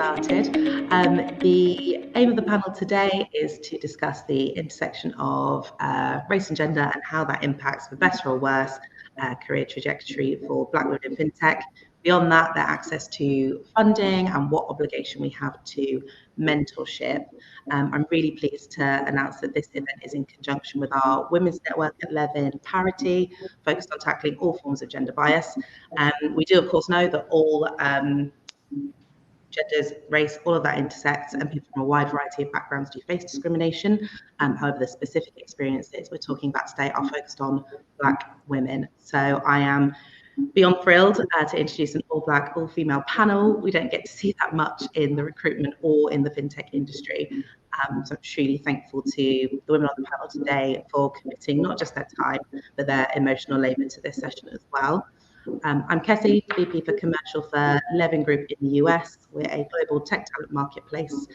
started. The aim of the panel today is to discuss the intersection of race and gender and how that impacts, for better or worse, career trajectory for Black women in FinTech. Beyond that, their access to funding and what obligation we have to mentorship. I'm really pleased to announce that this event is in conjunction with our Women's Network at Levin Parity, focused on tackling all forms of gender bias. We do, of course, know that all genders, race, all of that intersects, and people from a wide variety of backgrounds do face discrimination. However, the specific experiences we're talking about today are focused on Black women. So I am beyond thrilled to introduce an all-Black, all-female panel. We don't get to see that much in the recruitment or in the FinTech industry. So I'm truly thankful to the women on the panel today for committing not just their time, but their emotional labour to this session as well. I'm Kessie, VP for Commercial for Levin Group in the US. We're a global tech talent marketplace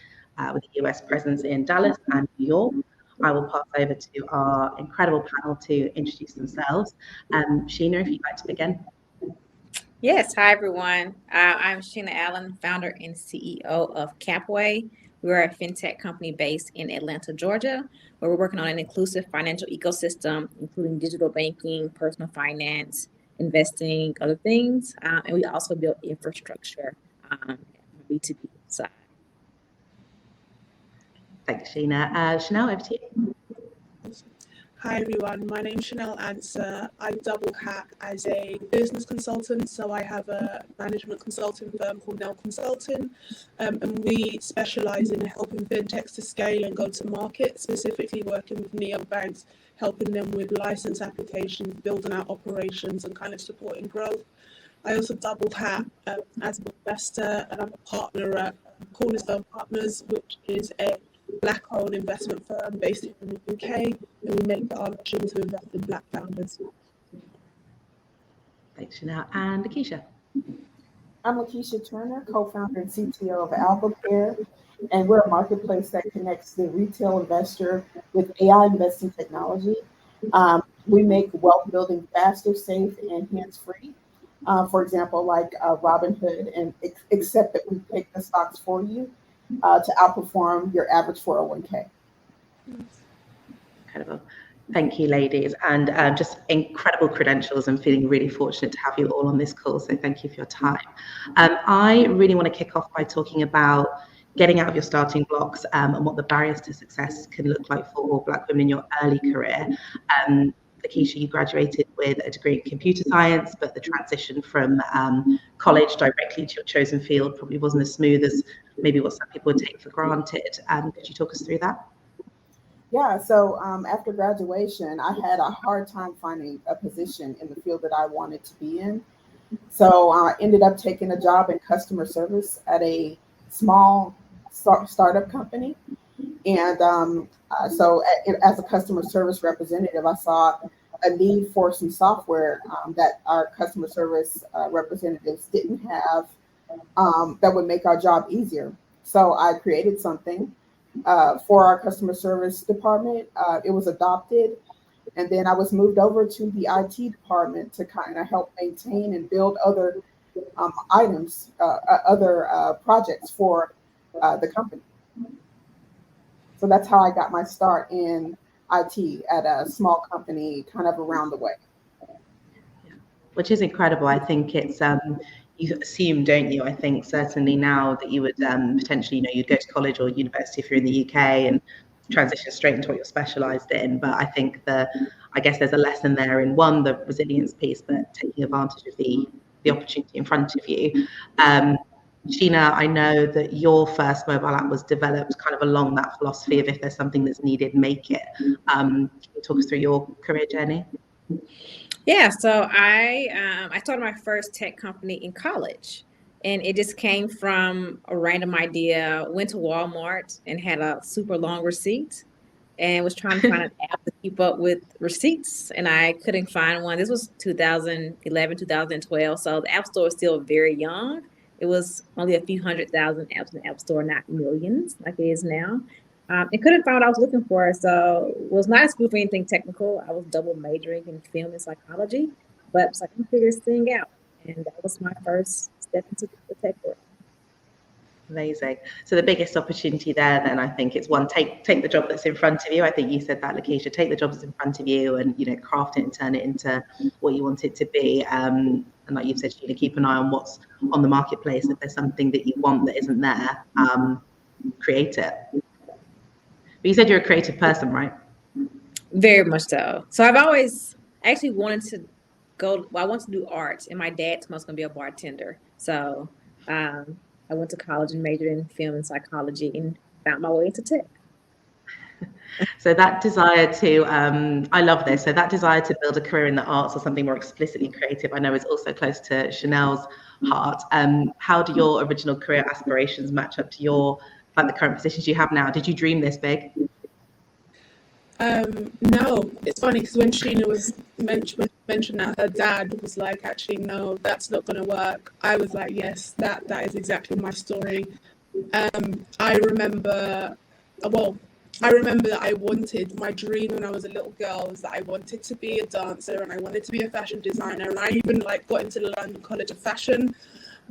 with a US presence in Dallas and New York. I will pass over to our incredible panel to introduce themselves. Sheena, if you'd like to begin. Yes, hi everyone. I'm Sheena Allen, founder and CEO of Capway. We're a fintech company based in Atlanta, Georgia, where we're working on an inclusive financial ecosystem, including digital banking, personal finance, investing, other things. And we also build infrastructure on the B2B side. Thanks, Sheena. Chanel, over to you. Hi everyone, my name's Chanel Answer. I double hat as a business consultant, so I have a management consulting firm called Nell Consulting, and we specialise in helping fintechs to scale and go to market, specifically working with neobanks, helping them with license applications, building out operations and kind of supporting growth. I also double hat as an investor, and I'm a partner at Cornerstone Partners, which is a Black-owned investment firm based in the UK, and we make it our mission to invest in Black founders. Thanks, Chanel. And Lakeisha. I'm Lakeisha Turner, co-founder and CTO of AlphaCare, and we're a marketplace that connects the retail investor with AI investing technology. We make wealth building faster, safe, and hands-free. For example, like Robinhood, and except that we pick the stocks for you to outperform your average 401k. Incredible. Thank you, ladies. And just incredible credentials. I'm feeling really fortunate to have you all on this call. So thank you for your time. I really want to kick off by talking about getting out of your starting blocks and what the barriers to success can look like for Black women in your early career. Lakeisha, you graduated with a degree in computer science, but the transition from college directly to your chosen field probably wasn't as smooth as maybe what some people would take for granted. Could you talk us through that? Yeah, so after graduation, I had a hard time finding a position in the field that I wanted to be in. So I ended up taking a job in customer service at a small startup company. And so as a customer service representative, I saw a need for some software that our customer service representatives didn't have that would make our job easier. So I created something for our customer service department. It was adopted, and then I was moved over to the IT department to kind of help maintain and build other items, other projects for the company. So that's how I got my start in IT at a small company kind of around the way. Which is incredible. I think it's, you assume, don't you? I think certainly now that you would potentially, you'd go to college or university if you're in the UK and transition straight into what you're specialised in. But I think I guess there's a lesson there in one, the resilience piece, but taking advantage of the opportunity in front of you. Sheena, I know that your first mobile app was developed kind of along that philosophy of if there's something that's needed, make it. Can you talk us through your career journey? Yeah, so I started my first tech company in college, and it just came from a random idea. Went to Walmart and had a super long receipt and was trying to find an app to keep up with receipts, and I couldn't find one. This was 2011, 2012, so the App Store was still very young. It was only a few 100,000 apps in the App Store, not millions like it is now. And couldn't find what I was looking for, so was not at school for anything technical. I was double majoring in film and psychology, but I was like, I'm figure this thing out, and that was my first step into the tech world. Amazing. So the biggest opportunity there, then, I think, it's one, take the job that's in front of you. I think you said that, Lakeisha, take the job that's in front of you and, craft it and turn it into what you want it to be. And like you've said, keep an eye on what's on the marketplace. If there's something that you want that isn't there, create it. But you said you're a creative person, right? Very much so. So I've always actually wanted to I want to do art, and my dad told me I was going to be a bartender. So I went to college and majored in film and psychology and found my way into tech. So that desire to, I love this. So that desire to build a career in the arts or something more explicitly creative, I know is also close to Chanel's heart. How do your original career aspirations match up to the current positions you have now? Did you dream this big? No, it's funny because when Sheena was mentioned that her dad was like, actually, no, that's not going to work. I was like, yes, that is exactly my story. I remember that I wanted, my dream when I was a little girl was that I wanted to be a dancer and I wanted to be a fashion designer, and I even got into the London College of Fashion.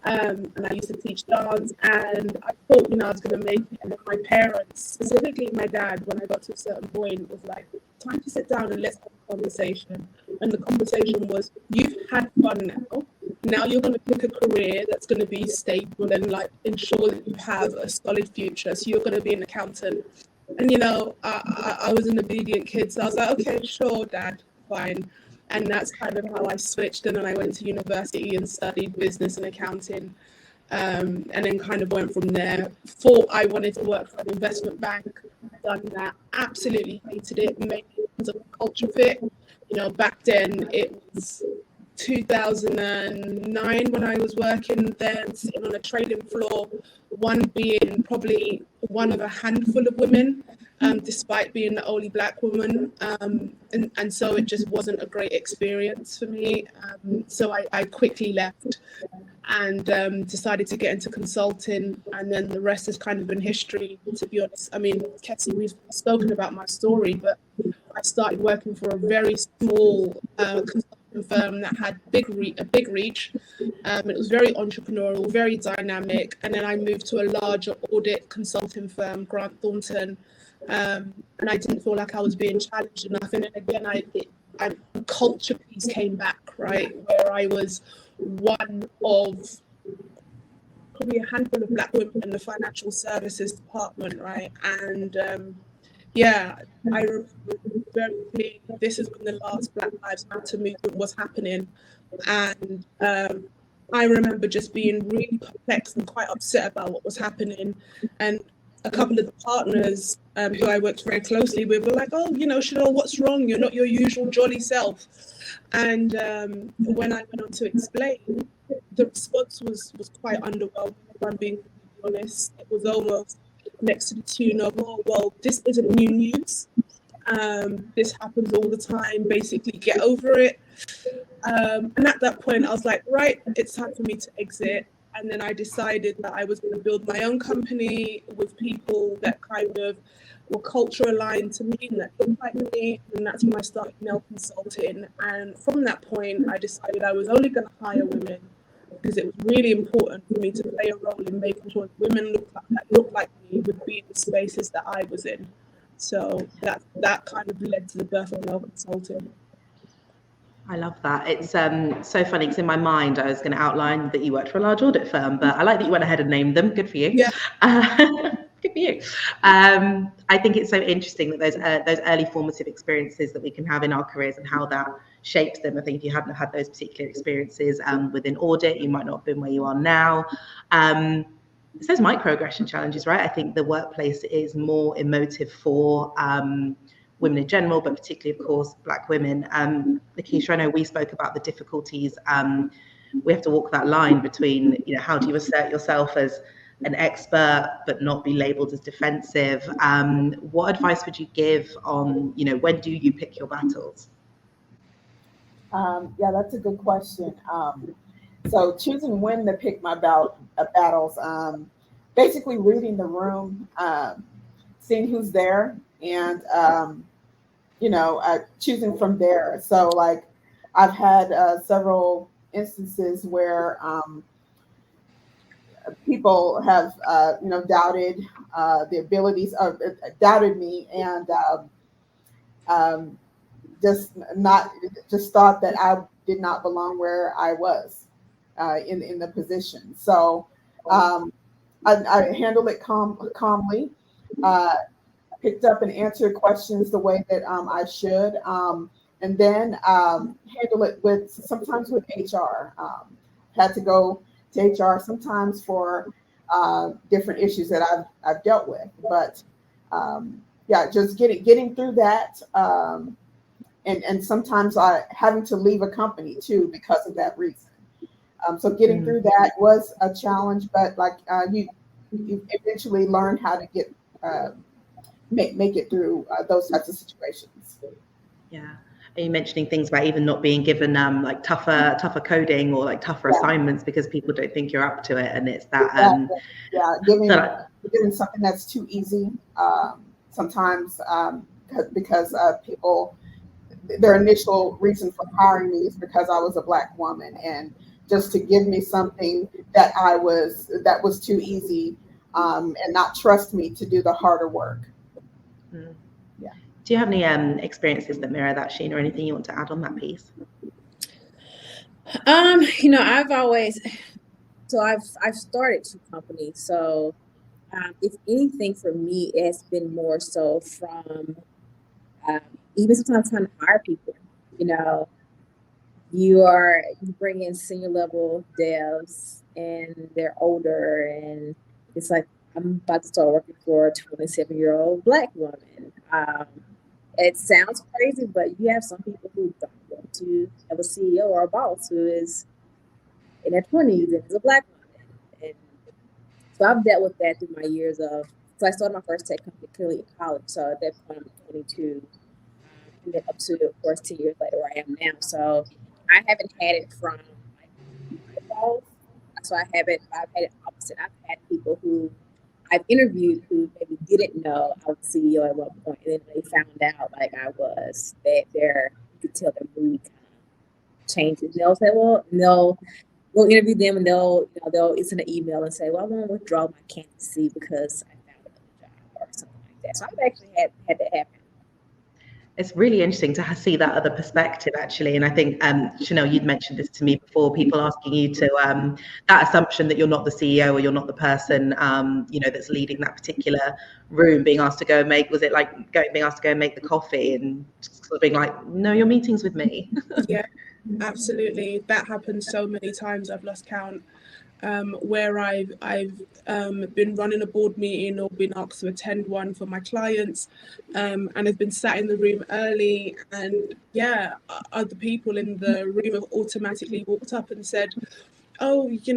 And I used to teach dance, and I thought, I was going to make it. And then my parents, specifically my dad, when I got to a certain point, was like, time to sit down and let's have a conversation. And the conversation was, you've had fun now. Now you're going to pick a career that's going to be stable and ensure that you have a solid future. So you're going to be an accountant. And, I was an obedient kid. So I was like, okay, sure, Dad, fine. And that's kind of how I switched. And then I went to university and studied business and accounting. And then kind of went from there. Thought I wanted to work for an investment bank. Done that. Absolutely hated it. Mainly because of the culture fit. Back then it was 2009 when I was working there, sitting on a trading floor, one being probably one of a handful of women, despite being the only Black woman. And so it just wasn't a great experience for me. So I quickly left and decided to get into consulting. And then the rest has kind of been history, to be honest. I mean, Kessie, we've spoken about my story, but I started working for a very small consulting firm that had a big reach. It was very entrepreneurial, very dynamic. And then I moved to a larger audit consulting firm, Grant Thornton. And I didn't feel like I was being challenged enough. And then again, the culture piece came back, right? Where I was one of probably a handful of Black women in the financial services department, right? And I remember very clearly this is when the last Black Lives Matter movement was happening. And I remember just being really perplexed and quite upset about what was happening. And a couple of the partners who I worked very closely with were like, oh, Chanel, what's wrong? You're not your usual jolly self. And when I went on to explain, the response was quite underwhelming, if I'm being honest. It was almost next to the tune of, oh, well, this isn't new news. This happens all the time, basically get over it. And at that point, I was like, right, it's time for me to exit. And then I decided that I was going to build my own company with people that kind of were culture aligned to me and that looked like me. And that's when I started Nell Consulting. And from that point, I decided I was only going to hire women because it was really important for me to play a role in making sure that women that look like me would be in the spaces that I was in. So that kind of led to the birth of Nell Consulting. I love that. It's so funny because in my mind I was going to outline that you worked for a large audit firm, but I like that you went ahead and named them. Good for you. Yeah. Good for you. I think it's so interesting that those early formative experiences that we can have in our careers and how that shapes them. I think if you hadn't had those particular experiences within audit, you might not have been where you are now. It's those microaggression challenges, right? I think the workplace is more emotive for women in general, but particularly, of course, Black women. Lakeisha, I know we spoke about the difficulties. We have to walk that line between, how do you assert yourself as an expert, but not be labeled as defensive? What advice would you give on, when do you pick your battles? Yeah, that's a good question. So choosing when to pick my battles, basically reading the room, seeing who's there, and choosing from there. So I've had several instances where people have doubted the abilities of doubted me, and just thought that I did not belong where I was in the position. So I handled it calmly, picked up and answered questions the way that I should, and then handle it sometimes with HR. Had to go to HR sometimes for different issues that I've dealt with, but just getting through that, and sometimes having to leave a company too because of that reason. So getting through that was a challenge, but you eventually learn how to get make it through those types of situations. Yeah. Are you mentioning things about even not being given like tougher coding or like tougher assignments because people don't think you're up to it, and it's that giving something that's too easy sometimes, because people, their initial reason for hiring me is because I was a Black woman, and just to give me something that was too easy, and not trust me to do the harder work. Yeah. Do you have any experiences that mirror that, Sheena, or anything you want to add on that piece? I've started 2 companies. So if anything for me, it's been more so from even sometimes trying to hire people. You bring in senior level devs and they're older, and it's like, I'm about to start working for a 27-year-old Black woman. It sounds crazy, but you have some people who don't want to have a CEO or a boss who is in their 20s and is a Black woman. And so I've dealt with that through my years of, so I started my first tech company clearly in college. So at that point, I'm 22, and then up to, of course, 10 years later where I am now. So I haven't had it from my boss. So I've had it opposite. I've had people who I've interviewed who maybe didn't know I was CEO at one point, and then they found out like I was, that you could tell their mood kind of changes. They'll say, well, we'll interview them, and they'll send an email and say, well, I want to withdraw my candidacy because I found another job or something like that. So I've actually had that happen. It's really interesting to see that other perspective, actually. And I think, Chanel, you'd mentioned this to me before, people asking you to, that assumption that you're not the CEO or you're not the person, that's leading that particular room, being asked to go and being asked to go and make the coffee, and sort of being like, no, your meeting's with me. Yeah, absolutely. That happens so many times, I've lost count. Where I've been running a board meeting or been asked to attend one for my clients, and have been sat in the room early, and other people in the room have automatically walked up and said, oh, if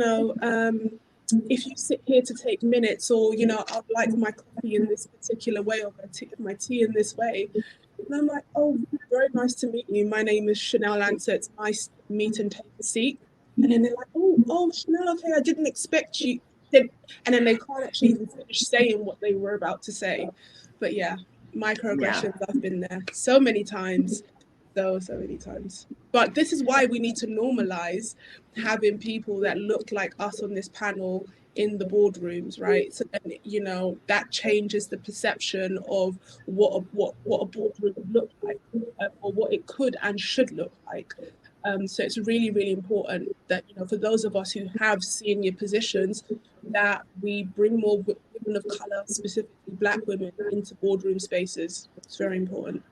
you sit here to take minutes, or I'd like my coffee in this particular way, or my tea in this way. And I'm like, oh, very nice to meet you. My name is Chanel Lancer. It's nice to meet and take a seat. And then they're like, oh, Chanel, okay, I didn't expect you. And then they can't actually even finish saying what they were about to say. But yeah, microaggressions, I've been there so many times. So many times. But this is why we need to normalize having people that look like us on this panel in the boardrooms, right? So then, that changes the perception of what a boardroom would look like, or what it could and should look like. So it's really, really important that, for those of us who have senior positions, that we bring more women of color, specifically Black women, into boardroom spaces. It's very important.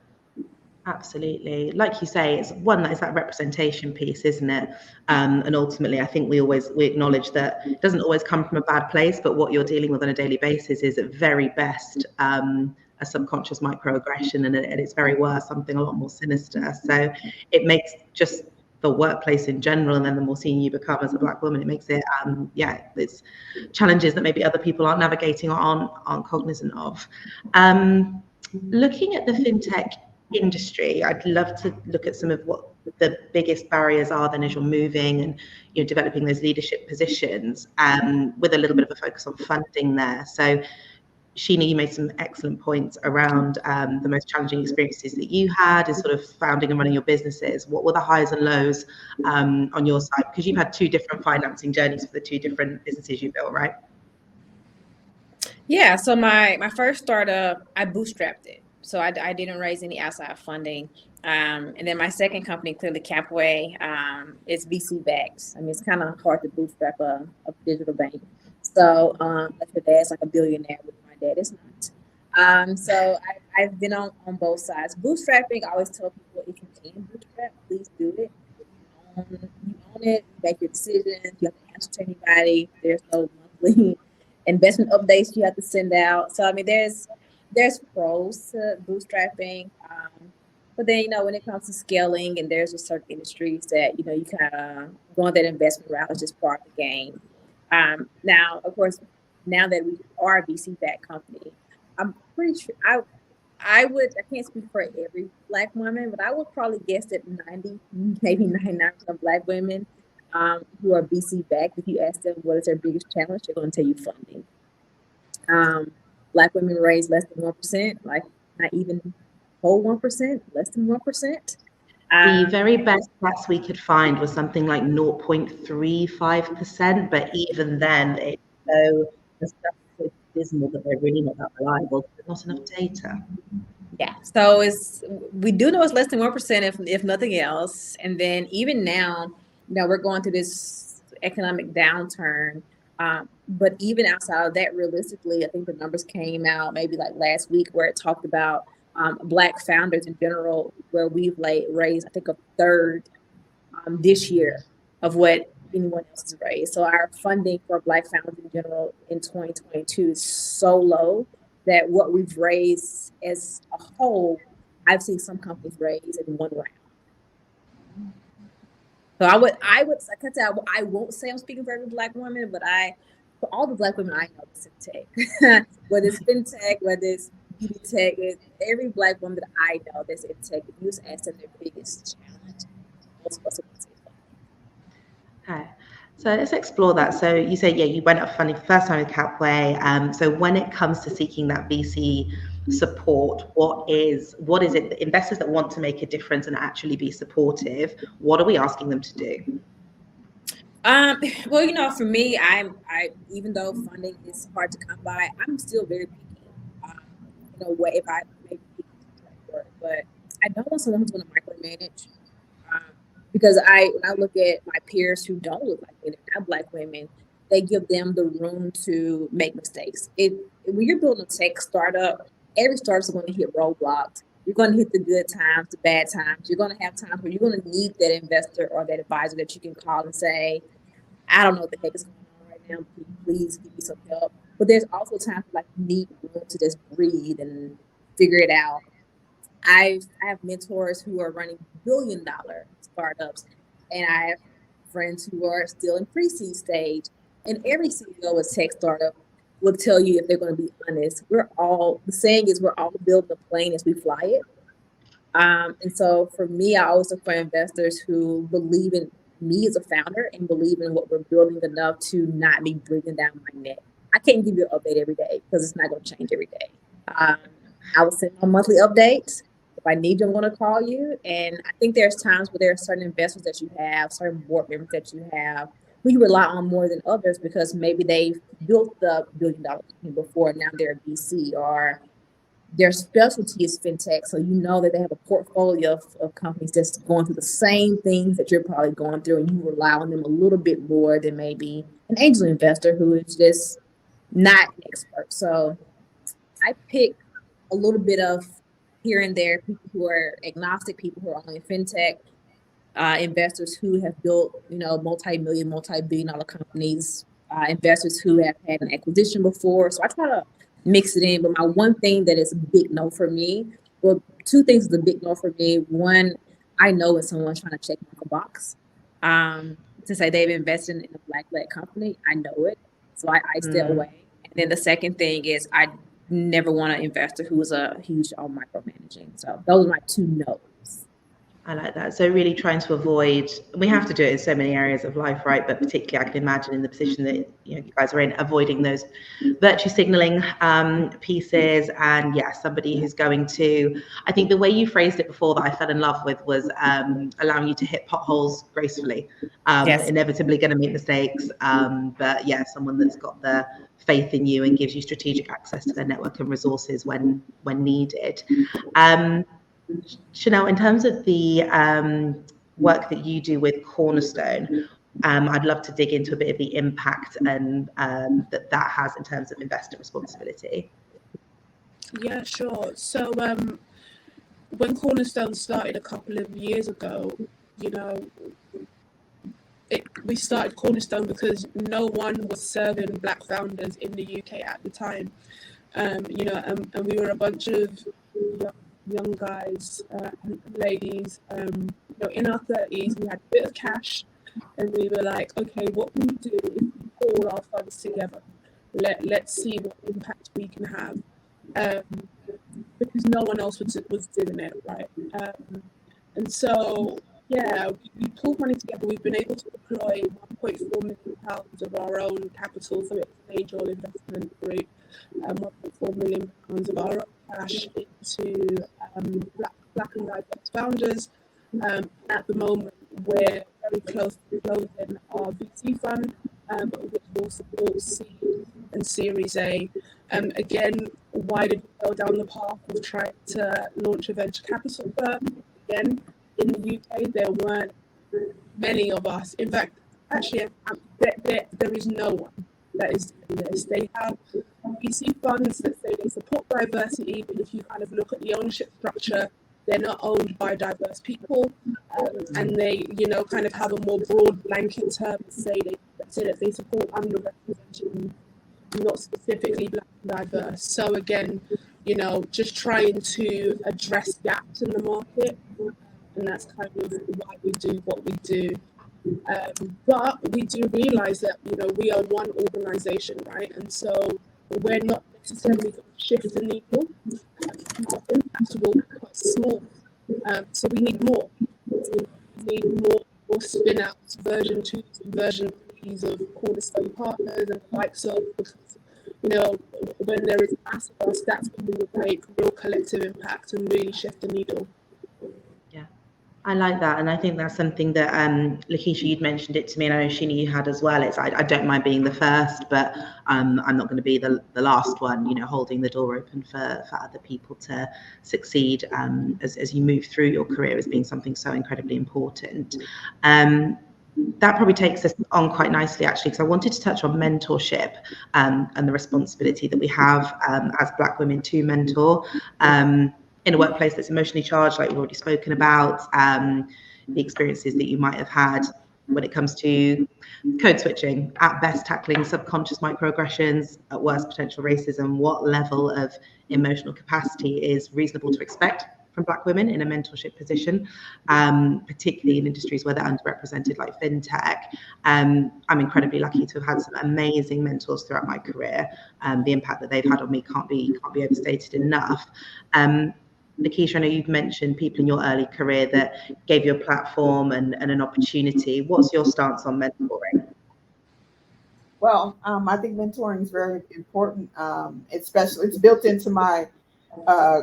Absolutely. Like you say, it's one that is that representation piece, isn't it? And ultimately, I think we acknowledge that it doesn't always come from a bad place, but what you're dealing with on a daily basis is at very best a subconscious microaggression, and at its very worst, something a lot more sinister. So it makes just the workplace in general, and then the more senior you become as a Black woman, it makes it, it's challenges that maybe other people aren't navigating or aren't cognizant of. Looking at the FinTech industry, I'd love to look at some of what the biggest barriers are then as you're moving and you're developing those leadership positions, with a little bit of a focus on funding there. So Sheena, you made some excellent points around the most challenging experiences that you had in sort of founding and running your businesses. What were the highs and lows on your side? Because you've had 2 different financing journeys for the 2 different businesses you built, right? Yeah, so my first startup, I bootstrapped it. So I didn't raise any outside funding. And then my second company, Clearly Capway, is VC backed. I mean, it's kind of hard to bootstrap a digital bank. So if your dad's like a billionaire, with my dad is not. So I've been on both sides. Bootstrapping, I always tell people, if you can bootstrap, please do it. You own it, you make your decisions, you have to answer to anybody. There's no monthly investment updates you have to send out. So I mean, there's pros to bootstrapping, but then when it comes to scaling, and there's just certain industries that you kind of going that investment route is just part of the game. Now, of course, now that we are a VC backed company, I'm pretty sure I can't speak for every Black woman, but I would probably guess that 90, maybe 99% of Black women who are VC backed, if you ask them what is their biggest challenge, they're going to tell you funding. Black women raise less than 1%, like not even whole 1%, less than 1%. The very best stats we could find was something like 0.35%, but even then, it's so dismal that they're really not that reliable. There's not enough data. Yeah, so we do know it's less than 1%, if nothing else. And then even now, we're going through this economic downturn. But even outside of that, realistically, I think the numbers came out maybe like last week where it talked about Black founders in general, where we've raised, I think, a third this year of what anyone else has raised. So our funding for Black founders in general in 2022 is so low that what we've raised as a whole, I've seen some companies raise in one round. So I won't say I'm speaking for every Black woman, but for all the Black women I know that's in tech, whether it's FinTech, whether it's beauty tech, every Black woman that I know that's in tech, if you just ask them their biggest challenge, most of us are going to say funding. Okay. So let's explore that. So you say, you went up funding first time with Capway. So when it comes to seeking that VC support, what is it, the investors that want to make a difference and actually be supportive, what are we asking them to do? Well, for me, I even though funding is hard to come by, I'm still very picky. In a way, if I maybe word, but I don't want someone who's going to micromanage. Because when I look at my peers who don't look like me, they're not Black women, they give them the room to make mistakes. When you're building a tech startup, every startup's going to hit roadblocks. You're going to hit the good times, the bad times. You're going to have times where you're going to need that investor or that advisor that you can call and say, I don't know what the heck is going on right now. Please give me some help. But there's also times like you need room to just breathe and figure it out. I have mentors who are running billion-dollar startups, and I have friends who are still in pre-seed stage. And every CEO of a tech startup will tell you, if they're going to be honest, the saying is we're all building the plane as we fly it. And so for me, I always look for investors who believe in me as a founder and believe in what we're building enough to not be breathing down my neck. I can't give you an update every day because it's not going to change every day. I will send my monthly updates. If I need you, I'm going to call you. And I think there's times where there are certain investors that you have, certain board members that you have, who you rely on more than others because maybe they've built the billion-dollar company before, and now they're a VC, or their specialty is fintech. So you know that they have a portfolio of companies that's going through the same things that you're probably going through, and you rely on them a little bit more than maybe an angel investor who is just not an expert. So I pick a little bit of here and there, people who are agnostic, people who are only in fintech, investors who have built, multi-million, multi-billion-dollar companies, investors who have had an acquisition before. So I try to mix it in. But my one thing that is a big no for me, well, two things is a big no for me. One, I know when someone's trying to check my box to say they've invested in a Black-led company, I know it. So I stay away. And then the second thing is I never want an investor who is a huge on micromanaging. So those are my two no's. I like that. So really trying to avoid, we have to do it in so many areas of life, right? But particularly I can imagine in the position that you guys are in, avoiding those virtue signaling pieces. And yeah, somebody who's going to, I think the way you phrased it before that I fell in love with was allowing you to hit potholes gracefully. Yes. Inevitably going to make mistakes. But yeah, someone that's got the faith in you and gives you strategic access to their network and resources when needed. Chanel, in terms of the work that you do with Cornerstone, I'd love to dig into a bit of the impact and that has in terms of investor responsibility. Yeah, sure. So when Cornerstone started a couple of years ago, you know, we started Cornerstone because no one was serving Black founders in the UK at the time. You know, and we were a bunch of young guys and ladies, you know, in our 30s. We had a bit of cash, and we were like, okay, what can we do if we pull our funds together? Let's see what impact we can have, because no one else was doing it, right? And so, yeah, we pulled money together. We've been able to deploy £1.4 million of our own capital, so it's an angel investment group, £1.4 million of our own cash into Black and diverse founders. At the moment, we're very close to closing our VC fund, which will support seed and Series A. Again, why did we go down the path of trying to launch a venture capital firm? Again, in the UK, there weren't many of us. In fact, actually, there is no one that is doing this. They have VC funds that say they support diversity, but if you kind of look at the ownership structure, they're not owned by diverse people, and they, you know, kind of have a more broad blanket term to say that they support underrepresented, not specifically Black and diverse. So again, you know, just trying to address gaps in the market, and that's kind of why we do what we do. But we do realize that, you know, we are one organization, right? And so we're not necessarily going to shift the needle. Our impact will be quite small. So we need more. We need more spin outs, version 2s and version 3s of Cornerstone partners and the likes of, because, you know, when there is mass of us, that's when we would make real collective impact and really shift the needle. Yeah, I like that, and I think that's something that Lakeisha, you'd mentioned it to me, and I know Sheena, you had as well. It's I don't mind being the first, but I'm not going to be the last one. You know, holding the door open for other people to succeed as you move through your career as being something so incredibly important. That probably takes us on quite nicely, actually, because I wanted to touch on mentorship and the responsibility that we have as Black women to mentor. In a workplace that's emotionally charged, like we've already spoken about, the experiences that you might have had when it comes to code switching, at best tackling subconscious microaggressions, at worst potential racism. What level of emotional capacity is reasonable to expect from Black women in a mentorship position, particularly in industries where they're underrepresented, like FinTech. I'm incredibly lucky to have had some amazing mentors throughout my career. The impact that they've had on me can't be overstated enough. Lakeisha, I know you've mentioned people in your early career that gave you a platform and an opportunity. What's your stance on mentoring? Well, I think mentoring is very important, especially it's built into my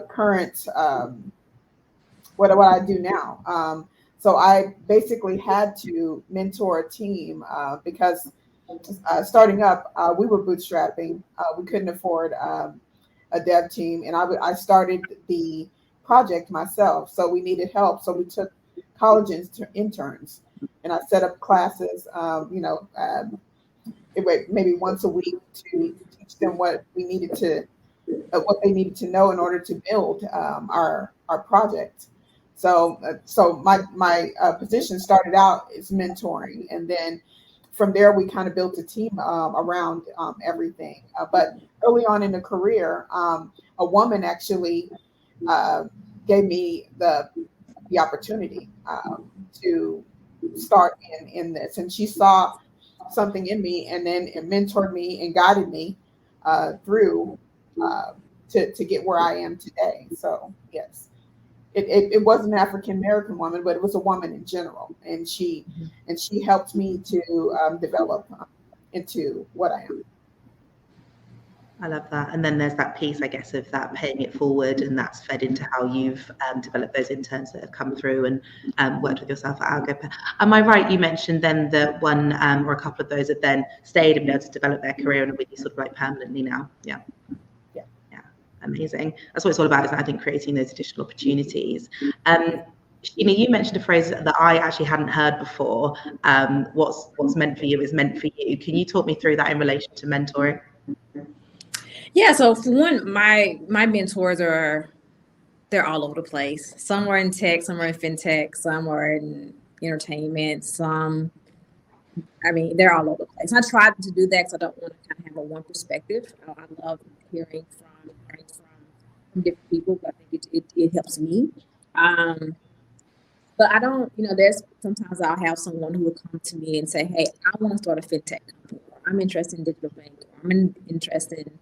current what I do now. So I basically had to mentor a team because starting up, we were bootstrapping. We couldn't afford a dev team, and I started the project myself. So we needed help. So we took college interns, and I set up classes. Maybe once a week to teach them what they needed to know in order to build our project. So my position started out as mentoring, and then from there we kind of built a team around everything. But early on in the career, a woman actually gave me the opportunity to start in this, and she saw something in me, and then it mentored me and guided me through to get where I am today. So yes, it wasn't an African American woman, but it was a woman in general, and she helped me to develop into what I am. I love that. And then there's that piece, I guess, of that paying it forward, and that's fed into how you've developed those interns that have come through and worked with yourself at Algo. Am I right? You mentioned then that one or a couple of those have then stayed and been able to develop their career and are with you sort of like permanently now. Yeah. Amazing. That's what it's all about, is I think creating those additional opportunities. You mentioned a phrase that I actually hadn't heard before. What's meant for you is meant for you. Can you talk me through that in relation to mentoring? Yeah, so for one, my mentors they're all over the place. Some are in tech, some are in FinTech, some are in entertainment, they're all over the place. I tried to do that because I don't want to kind of have a one perspective. I love hearing from different people, but I think it helps me. But I don't, there's sometimes I'll have someone who will come to me and say, hey, I want to start a FinTech company. Or I'm interested in digital banking. Or I'm interested in,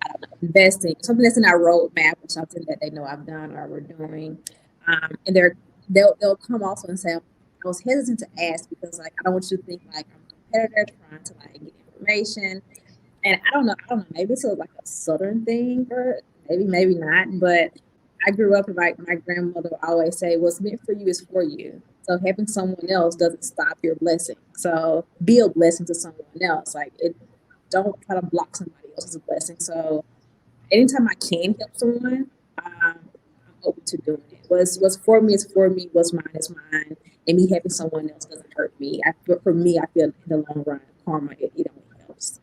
I don't know, investing, something that's in our roadmap or something that they know I've done or we're doing. And they'll come also and say, I was hesitant to ask because I don't want you to think like I'm a competitor trying to get information. And I don't know, maybe it's like a Southern thing, or maybe not, but I grew up like my grandmother would always say, what's meant for you is for you. So having someone else doesn't stop your blessing. So be a blessing to someone else. Don't try to block somebody else's blessing. So anytime I can help someone, I'm open to doing it. What's for me is for me. What's mine is mine. And me helping someone else doesn't hurt me. For me, I feel in the long run, karma, it only helps.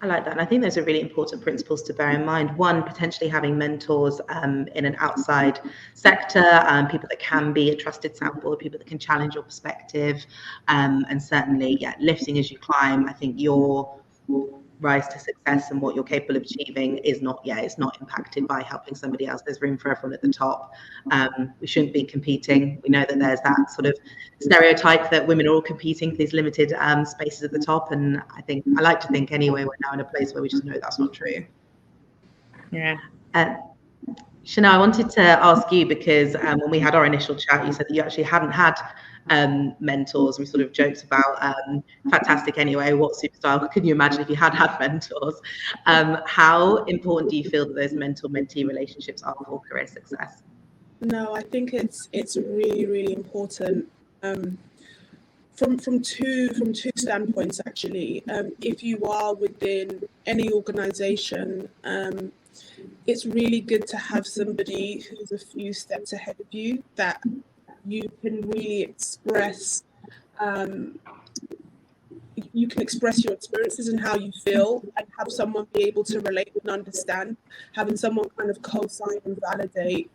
I like that. And I think those are really important principles to bear in mind. One, potentially having mentors in an outside sector, people that can be a trusted soundboard, people that can challenge your perspective, and certainly, lifting as you climb. I think your rise to success and what you're capable of achieving is it's not impacted by helping somebody else. There's room for everyone at the top. We shouldn't be competing. We know that there's that sort of stereotype that women are all competing for these limited spaces at the top, and I like to think anyway we're now in a place where we just know that's not true. Yeah. Chanel, I wanted to ask you, because when we had our initial chat, you said that you actually hadn't had mentors. We sort of joked about fantastic anyway, what superstar can you imagine if you had mentors? How important do you feel that those mentor-mentee relationships are for career success? No, I think it's really, really important from two standpoints actually. If you are within any organization, it's really good to have somebody who's a few steps ahead of you that you can really express. You can express your experiences and how you feel, and have someone be able to relate and understand. Having someone kind of co-sign and validate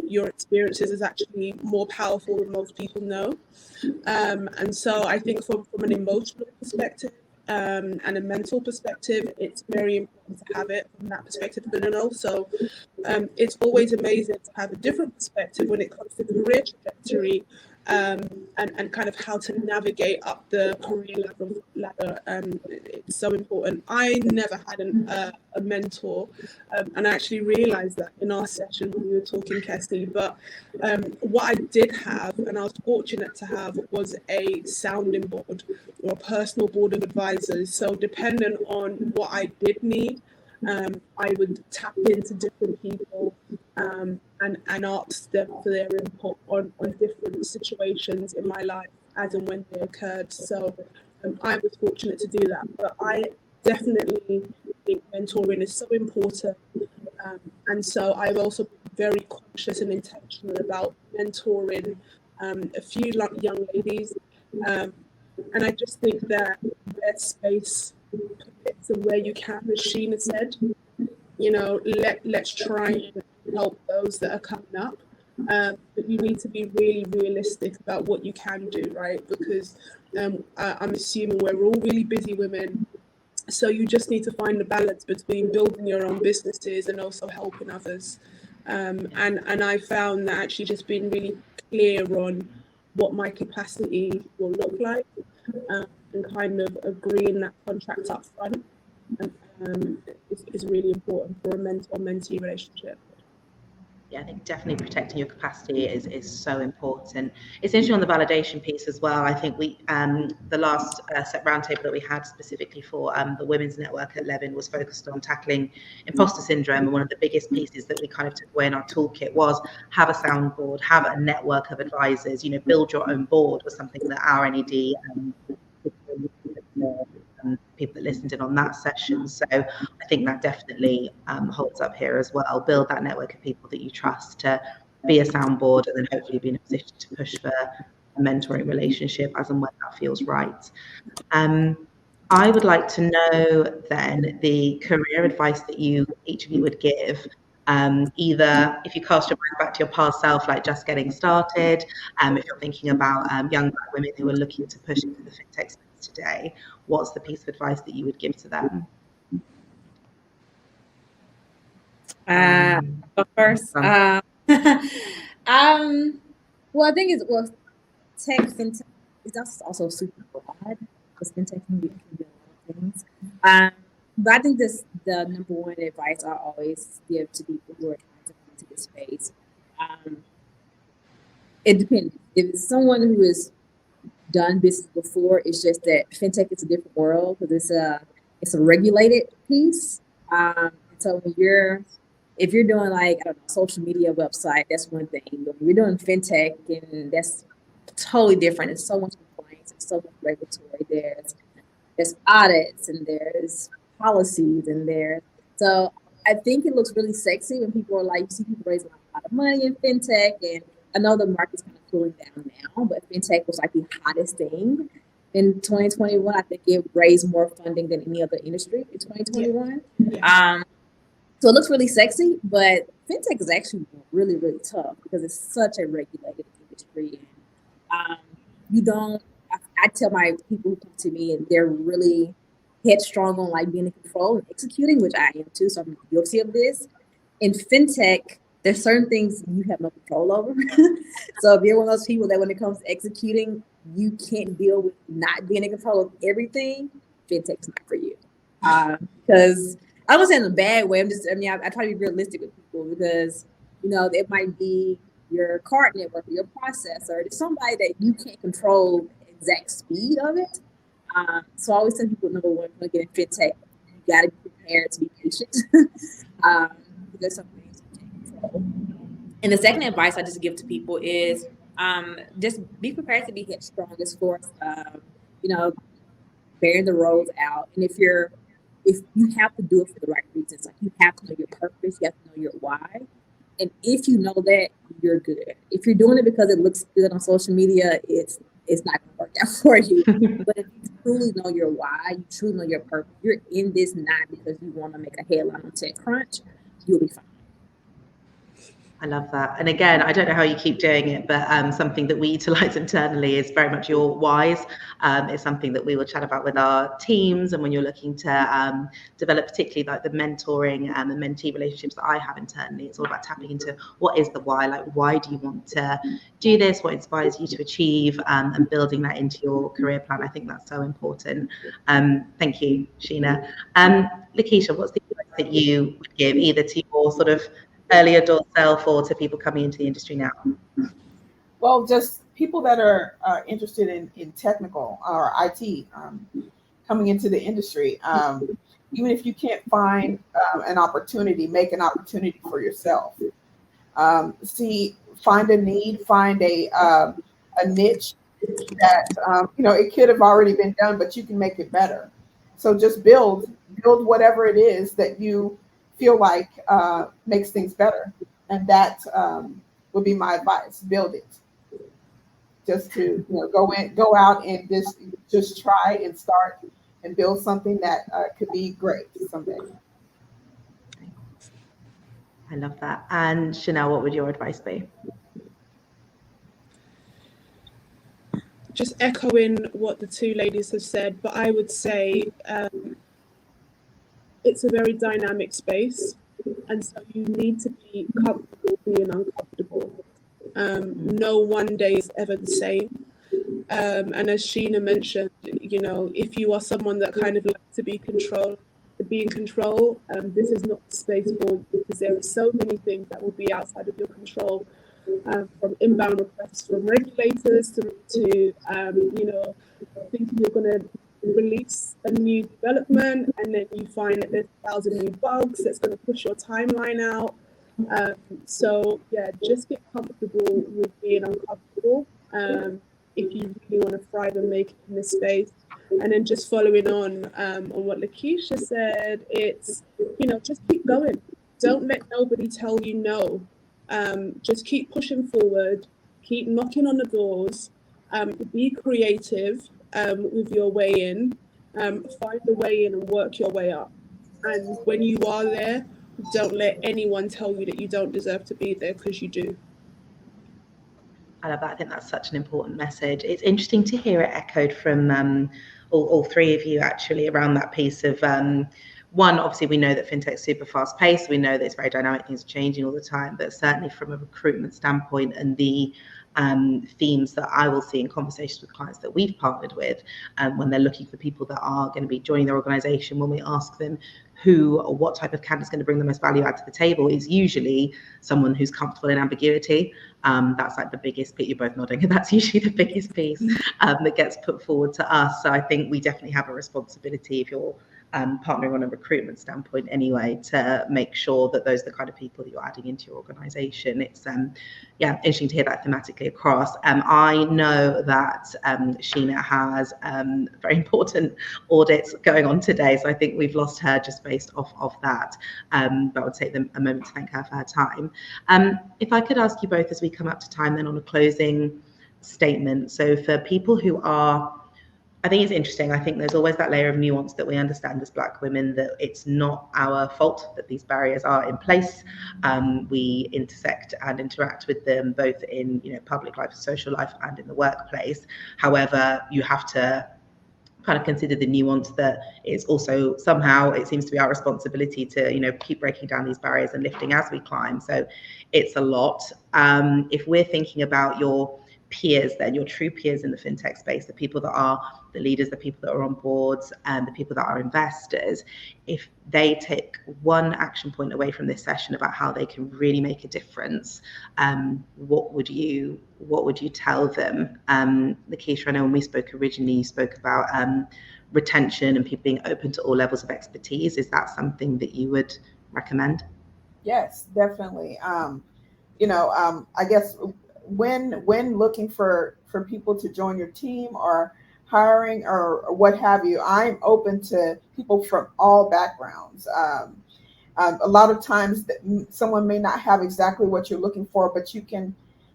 your experiences is actually more powerful than most people know. And so I think from an emotional perspective and a mental perspective, it's very important to have it from that perspective. And also, it's always amazing to have a different perspective when it comes to career trajectory, and kind of how to navigate up the career ladder. It's so important. I never had a mentor, and I actually realized that in our session when we were talking, Kessie. But what I did have, and I was fortunate to have, was a sounding board or a personal board of advisors. So dependent on what I did need, I would tap into different people and ask them for their input on different situations in my life as and when they occurred. So I was fortunate to do that. But I definitely think mentoring is so important. And so I've also been very conscious and intentional about mentoring a few young ladies. And I just think that their space and where you can, as Sheena said, let's try and help those that are coming up. But you need to be really realistic about what you can do, right? Because I'm assuming we're all really busy women. So you just need to find the balance between building your own businesses and also helping others. And I found that actually just being really clear on what my capacity will look like, and kind of agreeing that contract up front is really important for a mentor-mentee relationship. Yeah, I think definitely protecting your capacity is so important. It's interesting on the validation piece as well. I think we the last set roundtable that we had specifically for the Women's Network at Levin was focused on tackling imposter syndrome, and one of the biggest pieces that we kind of took away in our toolkit was have a soundboard, have a network of advisors. You know, build your own board was something that our NED people that listened in on that session. So I think that definitely holds up here as well. Build that network of people that you trust to be a soundboard, and then hopefully be in a position to push for a mentoring relationship as and when that feels right. I would like to know then the career advice that each of you would give. Either if you cast your mind back to your past self, like just getting started, if you're thinking about young Black women who are looking to push into the fintech space today, what's the piece of advice that you would give to them? First, well, I think tech, fintech is also super broad, because fintech can be a lot of things. But I think the number one advice I always give to people who are trying to come into this space, it depends. If it's someone who has done business before, it's just that fintech is a different world, because it's a regulated piece. So if you're doing, like, I don't know, social media website, that's one thing. But when you're doing fintech, and that's totally different. It's so much compliance, it's so much regulatory. There's audits, and there's policies, so I think it looks really sexy when people are like, you see people raising a lot of money in fintech, and I know the market's kind of cooling down now, but fintech was like the hottest thing in 2021. I think it raised more funding than any other industry in 2021. Yeah. So it looks really sexy, but fintech is actually really, really tough, because it's such a regulated industry. And I tell my people who come to me, and they're really headstrong on like being in control and executing, which I am too, so I'm guilty of this. In fintech, there's certain things you have no control over. So if you're one of those people that when it comes to executing, you can't deal with not being in control of everything, fintech's not for you. Because I don't say in a bad way. I try to be realistic with people, because, it might be your card network or your processor. There's somebody that you can't control the exact speed of it. So I always tell people, number one, when you get in fintech, you got to be prepared to be patient. Because some things you can't control. And the second advice I just give to people is just be prepared to be headstrong as far as, bearing the roads out. And if you have to do it for the right reasons, like you have to know your purpose, you have to know your why. And if you know that, you're good. If you're doing it because it looks good on social media, it's not going to work out for you. But if you truly know your why, you truly know your purpose, you're in this not because you want to make a headline on TechCrunch, you'll be fine. I love that. And again, I don't know how you keep doing it, but something that we utilize internally is very much your whys. It's something that we will chat about with our teams. And when you're looking to develop particularly like the mentoring and the mentee relationships that I have internally, it's all about tapping into what is the why, like why do you want to do this, what inspires you to achieve, and building that into your career plan. I think that's so important. Thank you, Sheena. Lakeisha, what's the advice that you would give either to your sort of early adult self or to people coming into the industry now? Well, just people that are interested in technical or IT coming into the industry. Even if you can't find an opportunity, make an opportunity for yourself. Find a need, find a niche that it could have already been done, but you can make it better. So just build whatever it is that you feel like makes things better, and that would be my advice. Build it. Just to go out and just try and start and build something that could be great someday. I love that. And Chanel, what would your advice be? Just echoing what the two ladies have said, but I would say it's a very dynamic space, and so you need to be comfortable being uncomfortable. No one day is ever the same. And as Sheena mentioned, if you are someone that kind of likes to be in control, this is not the space for you. because there are so many things that will be outside of your control, from inbound requests from regulators to thinking you're going to release a new development and then you find that there's 1,000 new bugs that's going to push your timeline out. So yeah, just get comfortable with being uncomfortable if you really want to thrive and make it in this space. And then just following on what Lakeisha said, it's, just keep going. Don't let nobody tell you no. Just keep pushing forward, keep knocking on the doors, be creative with your way in, find a way in and work your way up. And when you are there, don't let anyone tell you that you don't deserve to be there, because you do. I love that. I think that's such an important message. It's interesting to hear it echoed from all three of you actually around that piece of one, obviously we know that fintech's super fast paced. We know that it's very dynamic, things are changing all the time, but certainly from a recruitment standpoint and the themes that I will see in conversations with clients that we've partnered with when they're looking for people that are going to be joining their organization, when we ask them who or what type of candidate is going to bring the most value add to the table, is usually someone who's comfortable in ambiguity. That's like the biggest piece. You're both nodding. That's usually the biggest piece that gets put forward to us. So I think we definitely have a responsibility, if you're partnering on a recruitment standpoint anyway, to make sure that those are the kind of people that you're adding into your organization. It's interesting to hear that thematically across. I know that Sheena has very important audits going on today, so I think we've lost her just based off that, but I would take a moment to thank her for her time. If I could ask you both, as we come up to time then, on a closing statement. So for people who are, I think it's interesting. I think there's always that layer of nuance that we understand as Black women, that it's not our fault that these barriers are in place. We intersect and interact with them both in public life, social life, and in the workplace. However, you have to kind of consider the nuance that it's also somehow, it seems to be our responsibility to keep breaking down these barriers and lifting as we climb. So it's a lot. If we're thinking about your peers, then your true peers in the fintech space, the people that are the leaders, the people that are on boards, and the people that are investors, if they take one action point away from this session about how they can really make a difference, what would you tell them? Lakeisha, I know when we spoke originally, you spoke about retention and people being open to all levels of expertise. Is that something that you would recommend? Yes, definitely. I guess when looking for people to join your team or hiring or what have you, I'm open to people from all backgrounds. A lot of times someone may not have exactly what you're looking for, but you can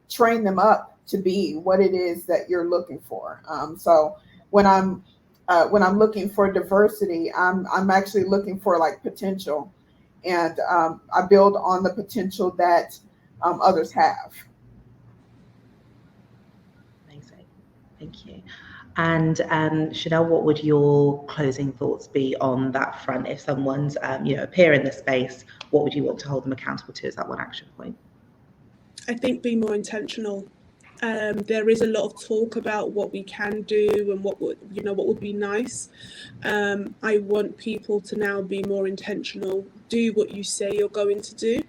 train them up to be what it is that you're looking for. So when I'm looking for diversity, I'm actually looking for like potential, and I build on the potential that others have. Amazing, thank you. And Chanel, what would your closing thoughts be on that front? If someone's a peer in the space, what would you want to hold them accountable to as that one action point? I think be more intentional. There is a lot of talk about what we can do and what would be nice. I want people to now be more intentional. Do what you say you're going to do.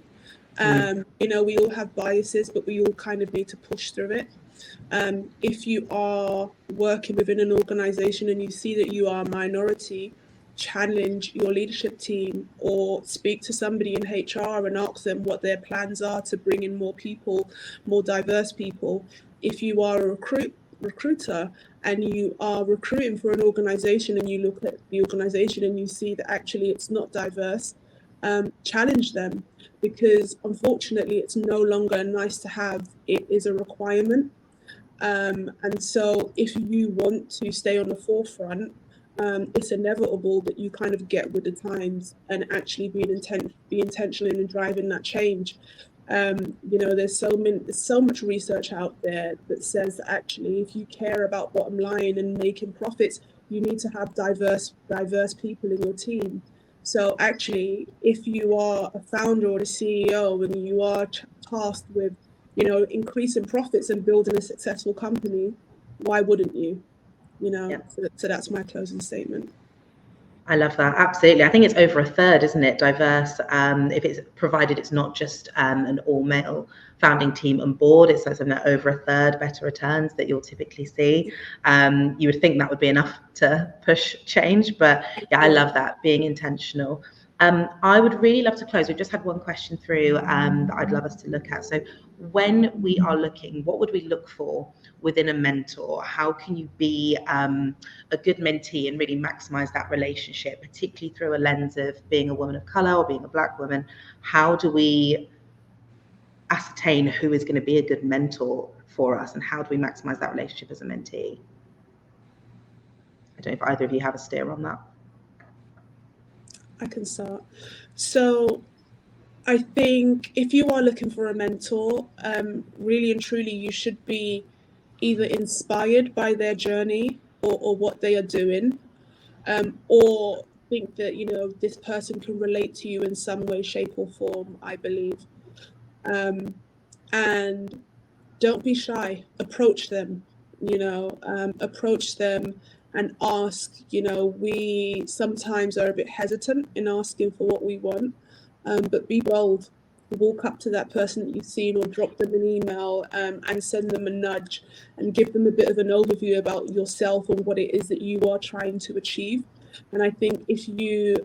We all have biases, but we all kind of need to push through it. If you are working within an organization and you see that you are a minority, challenge your leadership team or speak to somebody in HR and ask them what their plans are to bring in more people, more diverse people. If you are a recruiter and you are recruiting for an organization and you look at the organization and you see that actually it's not diverse, challenge them, because unfortunately it's no longer nice to have, it is a requirement. And so if you want to stay on the forefront, it's inevitable that you kind of get with the times and actually be intentional in driving that change. There's so much research out there that says that actually if you care about bottom line and making profits, you need to have diverse people in your team. So actually, if you are a founder or a CEO and you are tasked with increasing profits and building a successful company, why wouldn't you? Yeah. So that's my closing statement. I love that. Absolutely. I think it's over a third, isn't it? Diverse. If it's provided, it's not just an all-male founding team on board. It's something that over a third better returns that you'll typically see. You would think that would be enough to push change, but yeah, I love that, being intentional. I would really love to close. We've just had one question through that I'd love us to look at. So when we are looking, what would we look for within a mentor? How can you be a good mentee and really maximize that relationship, particularly through a lens of being a woman of color or being a Black woman? How do we ascertain who is going to be a good mentor for us, and how do we maximize that relationship as a mentee? I don't know if either of you have a steer on that. I can start. So I think if you are looking for a mentor, really and truly, you should be either inspired by their journey or what they are doing, or think that, you know, this person can relate to you in some way, shape or form, I believe. And don't be shy, approach them, approach them and ask. We sometimes are a bit hesitant in asking for what we want, but be bold. Walk up to that person that you've seen, or drop them an email, and send them a nudge and give them a bit of an overview about yourself and what it is that you are trying to achieve. And I think if you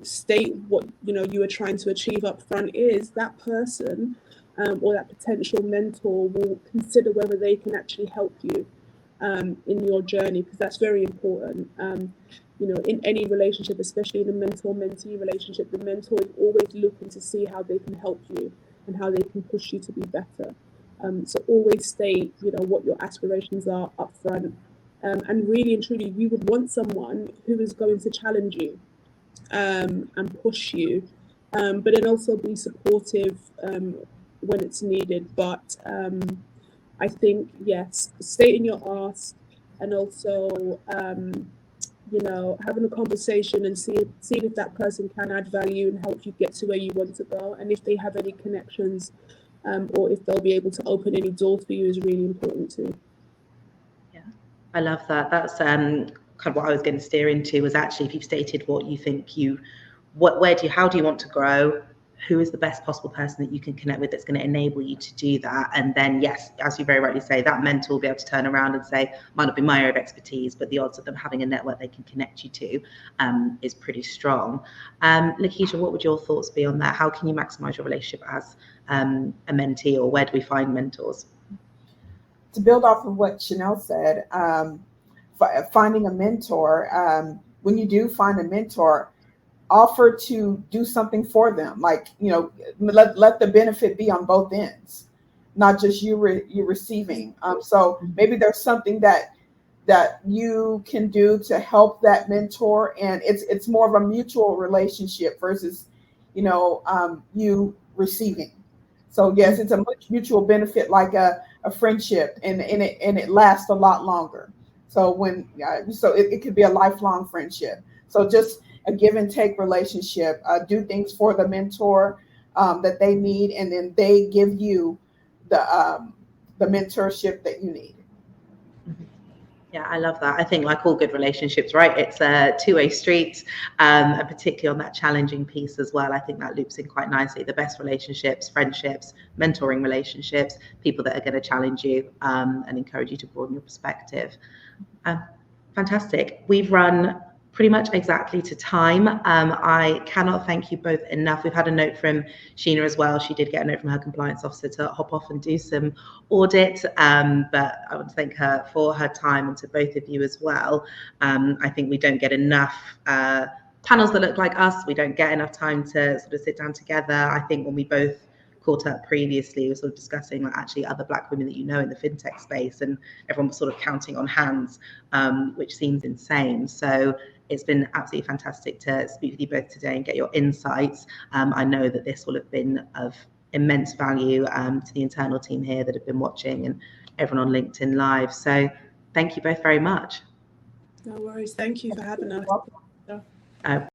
state what you are trying to achieve up front, is that person or that potential mentor will consider whether they can actually help you in your journey, because that's very important. In any relationship, especially in a mentor-mentee relationship, the mentor is always looking to see how they can help you and how they can push you to be better. So always state, what your aspirations are up front. And really and truly, you would want someone who is going to challenge you and push you, but then also be supportive when it's needed. But I think, yes, stating your ask, and also having a conversation and seeing if that person can add value and help you get to where you want to go, and if they have any connections, or if they'll be able to open any doors for you, is really important too. Yeah, I love that. That's kind of what I was going to steer into, was actually, if you've stated what you think how do you want to grow, who is the best possible person that you can connect with that's going to enable you to do that? And then, yes, as you very rightly say, that mentor will be able to turn around and say, might not be my area of expertise, but the odds of them having a network they can connect you to is pretty strong. Lakeisha, what would your thoughts be on that? How can you maximize your relationship as a mentee, or where do we find mentors? To build off of what Chanel said, finding a mentor, when you do find a mentor, offer to do something for them. Like, let the benefit be on both ends, not just you receiving. So maybe there's something that you can do to help that mentor, and it's more of a mutual relationship versus, you receiving. So yes, it's a mutual benefit, like a friendship, and it lasts a lot longer. So it could be a lifelong friendship. So just a give and take relationship. Do things for the mentor that they need, and then they give you the mentorship that you need. Yeah, I love that. I think, like all good relationships, right, it's a two-way street, and particularly on that challenging piece as well. I think that loops in quite nicely. The best relationships, friendships, mentoring relationships, people that are going to challenge you and encourage you to broaden your perspective. Fantastic. We've run pretty much exactly to time. I cannot thank you both enough. We've had a note from Sheena as well. She did get a note from her compliance officer to hop off and do some audit, but I want to thank her for her time, and to both of you as well. I think we don't get enough panels that look like us. We don't get enough time to sort of sit down together. I think when we both caught up previously, we were sort of discussing like actually other Black women that in the fintech space, and everyone was sort of counting on hands, which seems insane. So it's been absolutely fantastic to speak with you both today and get your insights. I know that this will have been of immense value to the internal team here that have been watching, and everyone on LinkedIn Live. So thank you both very much. No worries. Thank you for having us.